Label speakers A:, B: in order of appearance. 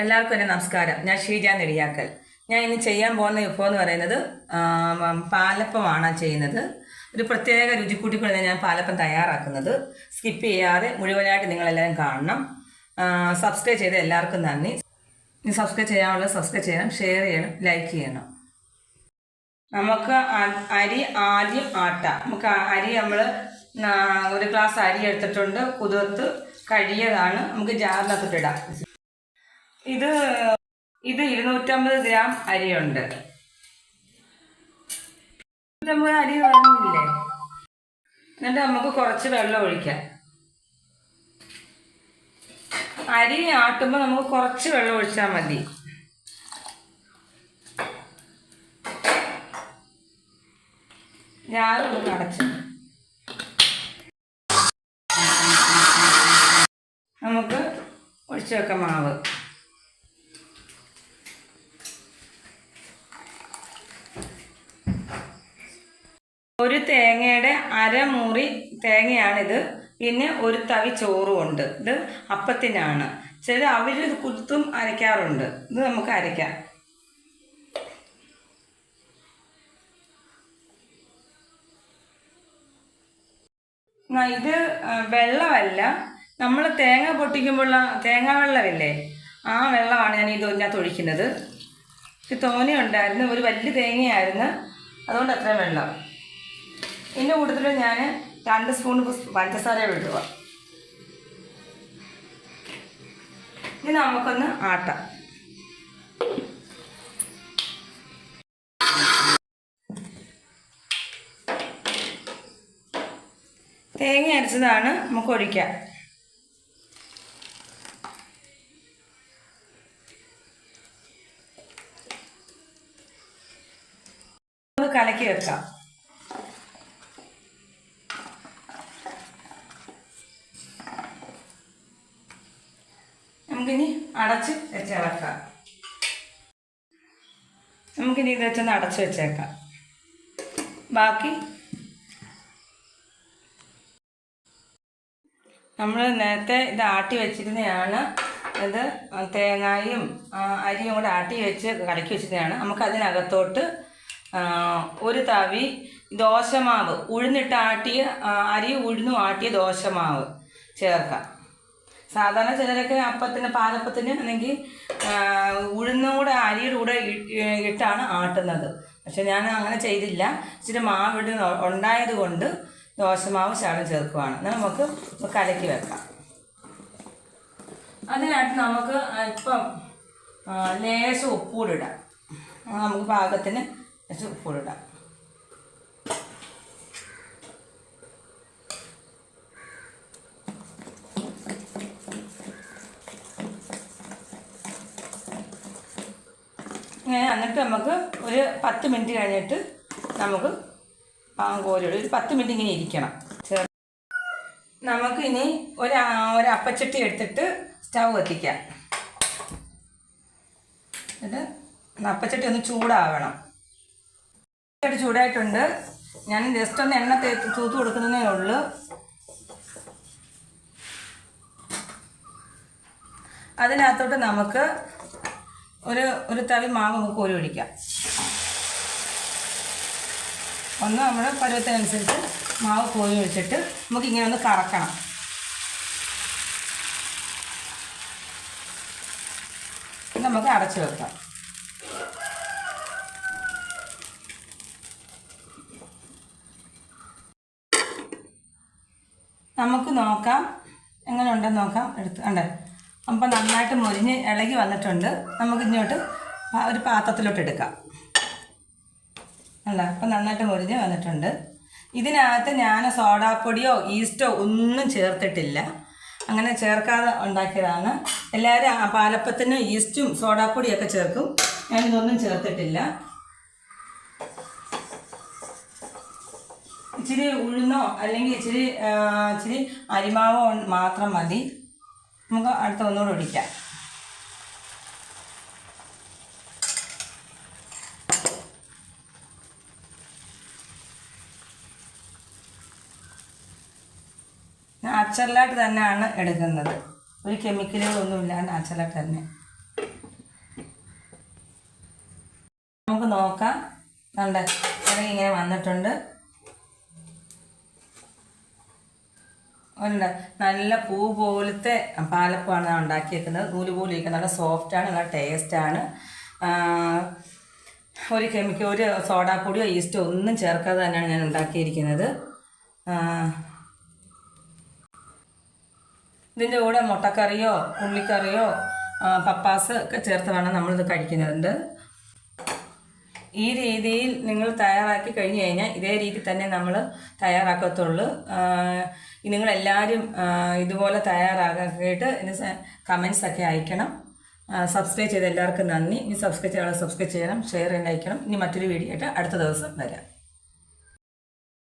A: എല്ലാവർക്കും എൻ്റെ നമസ്കാരം. ഞാൻ ഷീജ നെടിയാക്കൽ. ഞാൻ ഇന്ന് ചെയ്യാൻ പോകുന്ന വിഭവം എന്ന് പറയുന്നത് പാലപ്പമാണ് ചെയ്യുന്നത്. ഒരു പ്രത്യേക രുചിക്കൂട്ടിക്കൂടെ ഞാൻ പാലപ്പം തയ്യാറാക്കുന്നത്. സ്കിപ്പ് ചെയ്യാതെ മുഴുവനായിട്ട് നിങ്ങളെല്ലാവരും കാണണം. സബ്സ്ക്രൈബ് ചെയ്ത എല്ലാവർക്കും നന്ദി. ഇനി സബ്സ്ക്രൈബ് ചെയ്യാനുള്ളത് സബ്സ്ക്രൈബ് ചെയ്യണം, ഷെയർ ചെയ്യണം, ലൈക്ക് ചെയ്യണം. നമുക്ക് അരി ആദ്യം ആട്ടാം. നമുക്ക് അരി നമ്മൾ ഒരു ഗ്ലാസ് അരി എടുത്തിട്ടുണ്ട്, കുതിർത്ത് കഴിയതാണ്. നമുക്ക് ജാറിനകത്തിട്ടിടാം. ഇത് 250 ഗ്രാം അരിയുണ്ട്. 250 അരി പറഞ്ഞില്ലേ. എന്നിട്ട് നമുക്ക് കുറച്ച് വെള്ളം ഒഴിക്കാം. അരി ആട്ടുമ്പോൾ നമുക്ക് കുറച്ച് വെള്ളം ഒഴിച്ചാൽ മതി. ഞാനൊന്ന് അടച്ച് നമുക്ക് ഒഴിച്ചു വെക്കാം മാവ്. ഒരു തേങ്ങയുടെ അരമുറി തേങ്ങയാണിത്. പിന്നെ ഒരു തവി ചോറും ഉണ്ട്. ഇത് അപ്പത്തിനാണ്. ചില അവർ കുത്തും അരയ്ക്കാറുണ്ട്. ഇത് നമുക്ക് അരയ്ക്കാം. ഇത് വെള്ളമല്ല, നമ്മൾ തേങ്ങ പൊട്ടിക്കുമ്പോഴുള്ള തേങ്ങാ വെള്ളമില്ലേ, ആ വെള്ളമാണ് ഞാൻ ഇതിനകത്ത് ഒഴിക്കുന്നത്. ഇത് തോനെ ഉണ്ടായിരുന്നു, ഒരു വലിയ തേങ്ങയായിരുന്നു, അതുകൊണ്ട് അത്രയും വെള്ളം. ഇതിൻ്റെ കൂട്ടത്തിൽ ഞാൻ 2 സ്പൂൺ പഞ്ചസാര ഇടുക. ഇനി നമുക്കൊന്ന് ആട്ടാം. തേങ്ങ അരച്ചതാണ്, നമുക്ക് ഒഴിക്കാം. കലക്കി വെക്കാം. നമുക്കിനി അടച്ച് വെച്ചേക്കാം. നമുക്കിനി ഇത് വെച്ചൊന്ന് അടച്ച് വെച്ചേക്കാം. ബാക്കി നമ്മൾ നേരത്തെ ഇത് ആട്ടി വെച്ചിരുന്നതാണ്. ഇത് തേങ്ങയും അരിയും കൂടെ ആട്ടി വെച്ച് കലക്കി വെച്ചിരുന്നതാണ്. നമുക്കതിനകത്തോട്ട് ഒരു തവി ദോശമാവ്, ഉഴുന്നിട്ട് ആട്ടിയ അരി ഉഴുന്നും ആട്ടിയ ദോശമാവ് ചേർക്കാം. സാധാരണ ചിലരൊക്കെ അപ്പത്തിന് പാലപ്പത്തിന് അല്ലെങ്കിൽ ഉഴുന്നും കൂടെ അരിയുടെ കൂടെ ഇട്ടാണ് ആട്ടുന്നത്. പക്ഷെ ഞാൻ അങ്ങനെ ചെയ്തില്ല. ഇച്ചിരി മാവ് ഉണ്ടായത് കൊണ്ട് ദോശമാവ് ശകലം ചേർക്കുവാണ്. എന്നാൽ നമുക്ക് കലക്കി വെക്കാം. അതിനായിട്ട് നമുക്ക് അല്പം ലേശം ഉപ്പൂടിടാം. നമുക്ക് പാകത്തിന് ലേശം ഉപ്പൂടിടാം. എന്നിട്ട് നമുക്ക് ഒരു 10 മിനിറ്റ് കഴിഞ്ഞിട്ട് നമുക്ക് കോരിയിടും. ഒരു 10 മിനിറ്റ് ഇങ്ങനെ ഇരിക്കണം. നമുക്ക് ഇനി ഒരു അപ്പച്ചട്ടി എടുത്തിട്ട് സ്റ്റൗ കത്തിക്കാം. എന്നിട്ട് അപ്പച്ചട്ടി ഒന്ന് ചൂടാവണം. ചൂടായിട്ടുണ്ട്. ഞാൻ ജസ്റ്റ് ഒന്ന് എണ്ണ തൂത്ത് കൊടുക്കുന്നതേ ഉള്ളൂ. അതിനകത്തോട്ട് നമുക്ക് ഒരു തവി മാവ് നമുക്ക് കോരി ഒഴിക്കാം. ഒന്ന് നമ്മുടെ പരുവത്തിനനുസരിച്ച് മാവ് കോരി ഒഴിച്ചിട്ട് നമുക്കിങ്ങനെ ഒന്ന് കറക്കണം. നമുക്ക് അടച്ചു വെക്കാം. നമുക്ക് നോക്കാം എങ്ങനെ ഉണ്ടെന്ന് നോക്കാം. ഉണ്ട്. അപ്പം നന്നായിട്ട് മുരിഞ്ഞ് ഇളകി വന്നിട്ടുണ്ട്. നമുക്ക് ഇങ്ങോട്ട് ഒരു പാത്രത്തിലോട്ട് എടുക്കാം. അല്ല, അപ്പം നന്നായിട്ട് മുരിഞ്ഞ് വന്നിട്ടുണ്ട്. ഇതിനകത്ത് ഞാൻ സോഡാപ്പൊടിയോ ഈസ്റ്റോ ഒന്നും ചേർത്തിട്ടില്ല. അങ്ങനെ ചേർക്കാതെ ഉണ്ടാക്കിയതാണ്. എല്ലാവരും പാലപ്പത്തിന് ഈസ്റ്റും സോഡാപ്പൊടിയൊക്കെ ചേർക്കും. ഞാനിതൊന്നും ചേർത്തിട്ടില്ല. ഇച്ചിരി ഉഴുന്നോ അല്ലെങ്കിൽ ഇച്ചിരി അരിമാവോ മാത്രം മതി. നമുക്ക് അടുത്ത ഒന്നുകൂടെ ഒഴിക്കാം. നാച്ചുറലായിട്ട് തന്നെയാണ് എടുക്കുന്നത്. ഒരു കെമിക്കലുകളൊന്നുമില്ല, നാച്ചുറലായിട്ട് തന്നെ. നോക്കാം. കണ്ടേ ഇറങ്ങി ഇങ്ങനെ വന്നിട്ടുണ്ട്. ഉണ്ട്, നല്ല പൂ പോലത്തെ പാലപ്പമാണ് ഞാൻ ഉണ്ടാക്കിയേക്കുന്നത്. നൂല് പോലെ ഇരിക്കുന്നത്, നല്ല സോഫ്റ്റാണ്, നല്ല ടേസ്റ്റാണ്. ഒരു സോഡാപ്പൊടിയോ ഈസ്റ്റോ ഒന്നും ചേർക്കാതെ തന്നെയാണ് ഞാൻ ഉണ്ടാക്കിയിരിക്കുന്നത്. ഇതിൻ്റെ കൂടെ മുട്ടക്കറിയോ ഉള്ളിക്കറിയോ പപ്പാസ് ഒക്കെ ചേർത്ത് വേണം നമ്മളിത് കഴിക്കുന്നുണ്ട്. ഈ രീതിയിൽ നിങ്ങൾ തയ്യാറാക്കി കഴിഞ്ഞ് കഴിഞ്ഞാൽ ഇതേ രീതി തന്നെ നമ്മൾ തയ്യാറാക്കത്തുള്ളൂ. നിങ്ങളെല്ലാവരും ഇതുപോലെ തയ്യാറാക്കിയിട്ട് ഇതിന് കമൻസൊക്കെ അയക്കണം. സബ്സ്ക്രൈബ് ചെയ്ത എല്ലാവർക്കും നന്ദി. ഇനി സബ്സ്ക്രൈബ് ചെയ്യണം, ഷെയർ ചെയ്യാൻ അയക്കണം. ഇനി മറ്റൊരു വീഡിയോ ആയിട്ട് അടുത്ത ദിവസം വരാം.